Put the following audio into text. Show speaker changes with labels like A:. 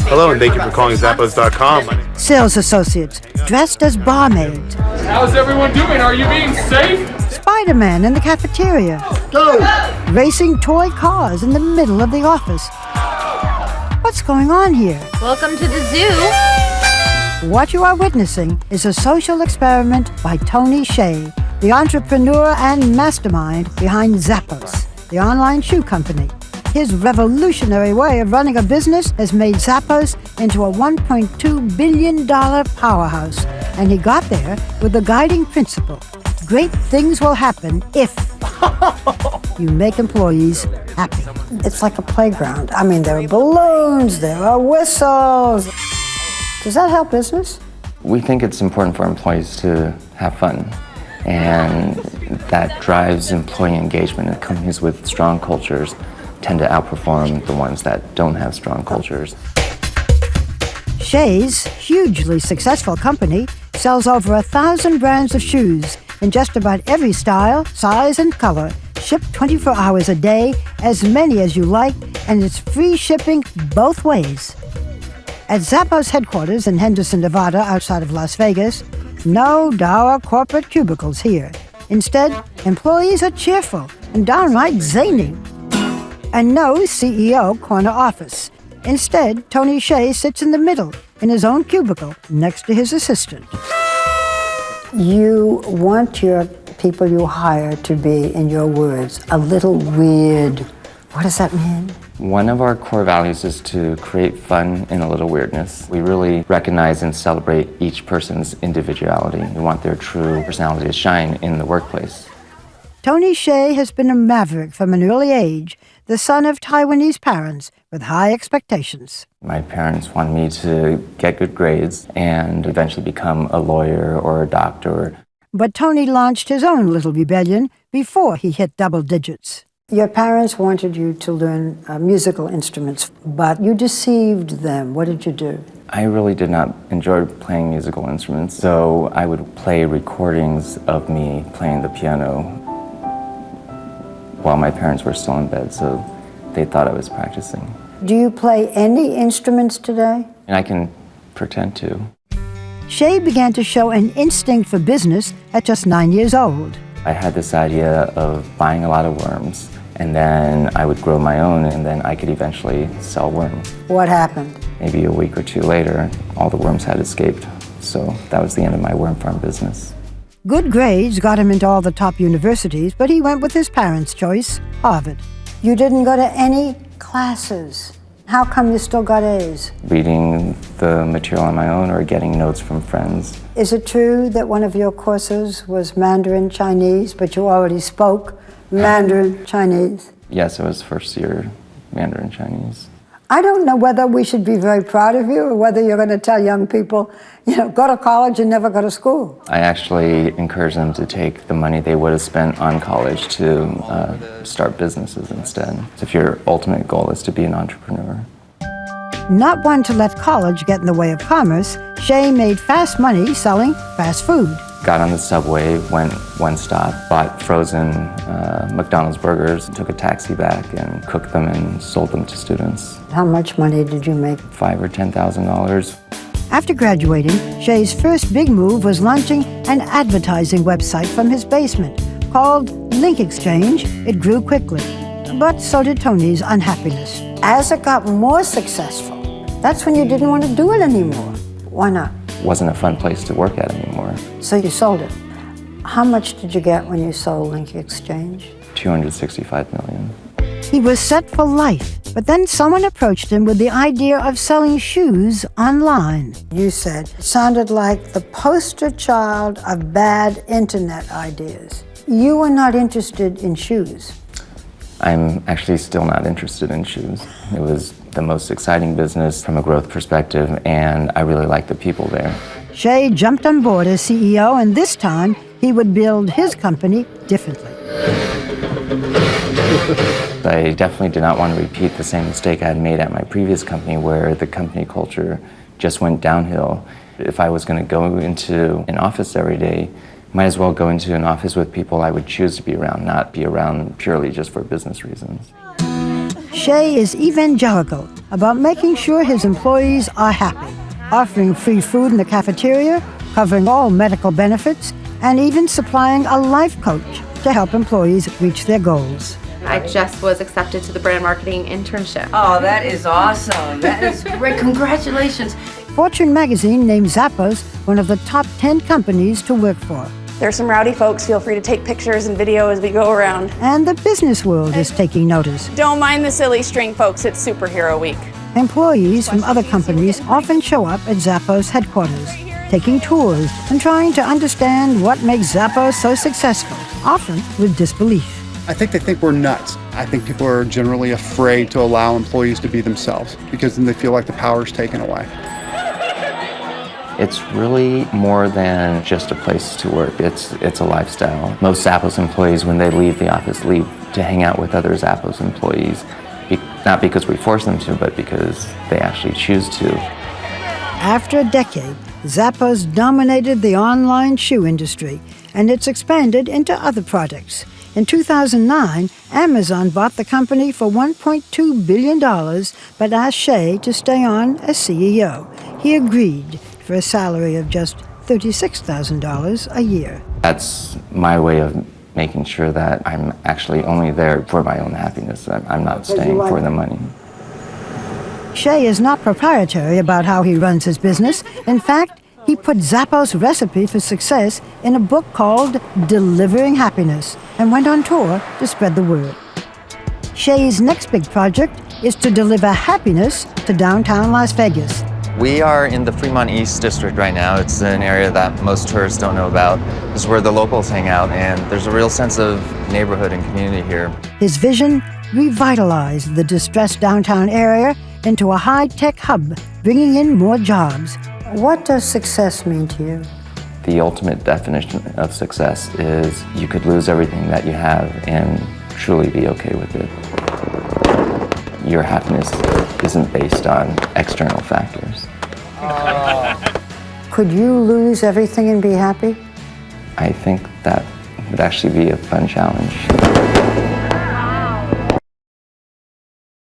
A: Hello, and thank you for calling Zappos.com.
B: Sales associates dressed as barmaids.
C: How's everyone doing? Are you being safe?
B: Spider-Man in the cafeteria.
A: Go!
B: Racing toy cars in the middle of the office. What's going on here?
D: Welcome to the zoo.
B: What you are witnessing is a social experiment by Tony Hsieh, the entrepreneur and mastermind behind Zappos, the online shoe company. His revolutionary way of running a business has made Zappos into a $1.2 billion powerhouse, and he got there with the guiding principle: great things will happen if you make employees happy. It's like a playground. I mean, there are balloons, there are whistles. Does that help business?
E: We think it's important for employees to have fun, and that drives employee engagement. And companies with strong cultures tend to outperform the ones that don't have strong cultures.
B: Hsieh's hugely successful company sells over 1,000 brands of shoes in just about every style, size, and color, shipped 24 hours a day, as many as you like, and it's free shipping both ways. At Zappos headquarters in Henderson, Nevada, outside of Las Vegas, no dour corporate cubicles here. Instead, employees are cheerful and downright zany. And no CEO corner office. Instead, Tony Hsieh sits in the middle in his own cubicle next to his assistant. You want your people you hire to be, in your words, a little weird. What does that mean?
E: One of our core values is to create fun in a little weirdness. We really recognize and celebrate each person's individuality. We want their true personality to shine in the workplace.
B: Tony Hsieh has been a maverick from an early age, the son of Taiwanese parents with high expectations.
E: My parents wanted me to get good grades and eventually become a lawyer or a doctor.
B: But Tony launched his own little rebellion before he hit double digits. Your parents wanted you to learn musical instruments, but you deceived them. What did you do?
E: I really did not enjoy playing musical instruments, so I would play recordings of me playing the piano while my parents were still in bed, so they thought I was practicing.
B: Do you play any instruments today?
E: And I can pretend to.
B: Hsieh began to show an instinct for business at just 9 years old.
E: I had this idea of buying a lot of worms, and then I would grow my own, and then I could eventually sell worms.
B: What happened?
E: Maybe a week or two later, all the worms had escaped, so that was the end of my worm farm business.
B: Good grades got him into all the top universities, but he went with his parents' choice, Harvard. You didn't go to any classes. How come you still got A's?
E: Reading the material on my own or getting notes from friends.
B: Is it true that one of your courses was Mandarin Chinese, but you already spoke Mandarin Chinese?
E: Yes, it was first year Mandarin Chinese.
B: I don't know whether we should be very proud of you or whether you're going to tell young people, go to college and never go to school.
E: I actually encourage them to take the money they would have spent on college to start businesses instead. If your ultimate goal is to be an entrepreneur. Not
B: one to let college get in the way of commerce, Hsieh made fast money selling fast food.
E: Got on the subway, went one stop, bought frozen McDonald's burgers, took a taxi back and cooked them and sold them to students.
B: How much money did you make?
E: $5,000 or $10,000.
B: After graduating, Hsieh's first big move was launching an advertising website from his basement called Link Exchange. It grew quickly, but so did Tony's unhappiness. As it got more successful, that's when you didn't want to do it anymore. Why not?
E: Wasn't a fun place to work at anymore.
B: So you sold it. How much did you get when you sold Link Exchange?
E: $265 million.
B: He was set for life, but then someone approached him with the idea of selling shoes online. You said it sounded like the poster child of bad internet ideas. You were not interested in shoes.
E: I'm actually still not interested in shoes. It was the most exciting business from a growth perspective, and I really liked the people there.
B: Hsieh jumped on board as CEO, and this time he would build his company differently.
E: I definitely did not want to repeat the same mistake I had made at my previous company, where the company culture just went downhill. If I was going to go into an office every day, might as well go into an office with people I would choose to be around, not be around purely just for business reasons.
B: Hsieh is evangelical about making sure his employees are happy, offering free food in the cafeteria, covering all medical benefits, and even supplying a life coach to help employees reach their goals.
F: I just was accepted to the brand marketing internship.
G: Oh, that is awesome. That is great. Congratulations.
B: Fortune magazine named Zappos one of the top 10 companies to work for.
H: There's some rowdy folks. Feel free to take pictures and video as we go around.
B: And the business world is taking notice.
H: Don't mind the silly string, folks. It's Superhero Week.
B: Employees from other companies often show up at Zappos headquarters, taking tours and trying to understand what makes Zappos so successful, often with disbelief.
I: I think they think we're nuts. I think people are generally afraid to allow employees to be themselves because then they feel like the power's taken away.
E: It's really more than just a place to work. It's a lifestyle. Most Zappos employees, when they leave the office, leave to hang out with other Zappos employees. Not because we force them to, but because they actually choose to.
B: After a decade, Zappos dominated the online shoe industry, and it's expanded into other products. In 2009, Amazon bought the company for $1.2 billion, but asked Hsieh to stay on as CEO. He agreed for a salary of just $36,000 a year.
E: That's my way of making sure that I'm actually only there for my own happiness. I'm not staying for the money.
B: Hsieh is not proprietary about how he runs his business. In fact, he put Zappos' recipe for success in a book called Delivering Happiness and went on tour to spread the word. Hsieh's next big project is to deliver happiness to downtown Las Vegas.
E: We are in the Fremont East District right now. It's an area that most tourists don't know about. This is where the locals hang out, and there's a real sense of neighborhood and community here.
B: His vision: revitalize the distressed downtown area into a high-tech hub, bringing in more jobs. What does success mean to you?
E: The ultimate definition of success is you could lose everything that you have and truly be okay with it. Your happiness isn't based on external factors.
B: Could you lose everything and be happy?
E: I think that would actually be a fun challenge.